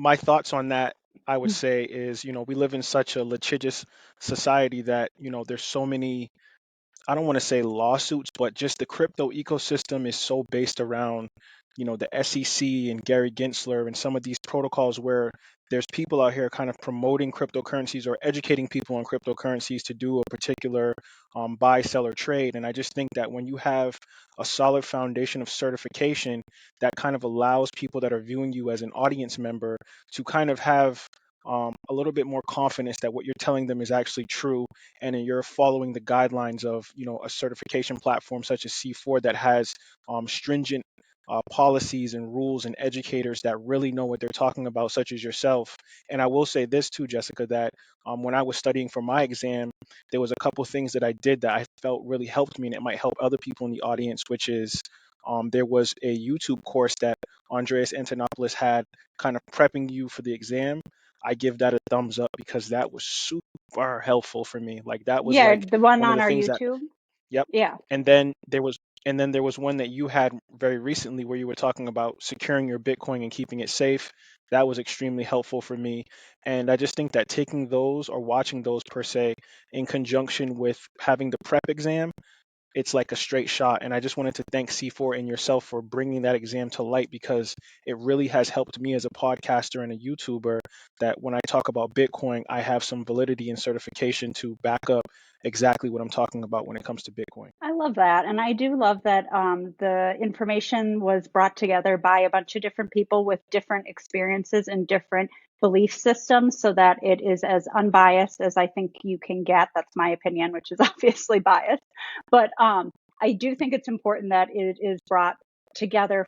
my thoughts on that, I would say, is, we live in such a litigious society that, there's so many, I don't want to say lawsuits, but just the crypto ecosystem is so based around, the SEC and Gary Gensler and some of these protocols where there's people out here kind of promoting cryptocurrencies or educating people on cryptocurrencies to do a particular buy, sell, or trade. And I just think that when you have a solid foundation of certification, that kind of allows people that are viewing you as an audience member to kind of have a little bit more confidence that what you're telling them is actually true, and then you're following the guidelines of a certification platform such as C4 that has stringent policies and rules and educators that really know what they're talking about, such as yourself. And I will say this too, Jessica, that when I was studying for my exam, there was a couple things that I did that I felt really helped me, and it might help other people in the audience, which is there was a YouTube course that Andreas Antonopoulos had, kind of prepping you for the exam. I give that a thumbs up because that was super helpful for me. Like that was Yeah, like the one one of on the our things that, YouTube. yep. Yeah. And then there was one that you had very recently where you were talking about securing your Bitcoin and keeping it safe. That was extremely helpful for me. And I just think that taking those or watching those per se in conjunction with having the prep exam, it's like a straight shot. And I just wanted to thank C4 and yourself for bringing that exam to light because it really has helped me as a podcaster and a YouTuber that when I talk about Bitcoin, I have some validity and certification to back up exactly what I'm talking about when it comes to Bitcoin. I love that. And I do love that the information was brought together by a bunch of different people with different experiences and different belief systems so that it is as unbiased as I think you can get. That's my opinion, which is obviously biased. But I do think it's important that it is brought together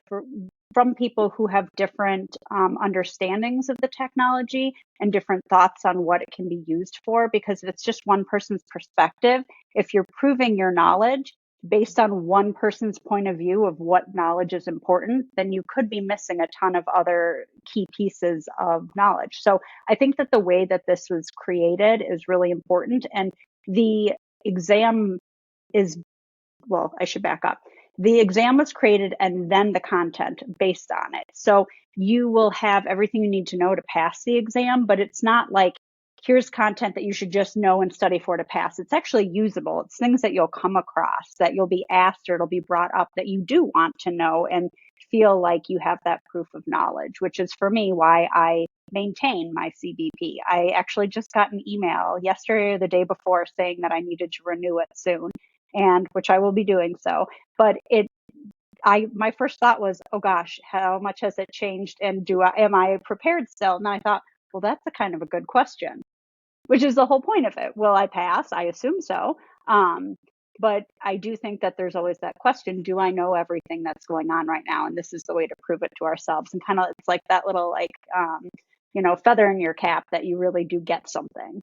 from people who have different understandings of the technology and different thoughts on what it can be used for. Because if it's just one person's perspective, if you're proving your knowledge based on one person's point of view of what knowledge is important, then you could be missing a ton of other key pieces of knowledge. So I think that the way that this was created is really important. And the exam is, well, I should back up. The exam was created and then the content based on it. So you will have everything you need to know to pass the exam, but it's not like here's content that you should just know and study for to pass. It's actually usable. It's things that you'll come across, that you'll be asked or it'll be brought up that you do want to know and feel like you have that proof of knowledge, which is for me why I maintain my CBP. I actually just got an email yesterday or the day before saying that I needed to renew it soon, and which I will be doing so. But my first thought was, oh gosh, how much has it changed? And am I prepared still? And I thought, well, that's a kind of a good question, which is the whole point of it. Will I pass? I assume so. But I do think that there's always that question, do I know everything that's going on right now? And this is the way to prove it to ourselves. And kind of, it's like that little, like, feather in your cap that you really do get something.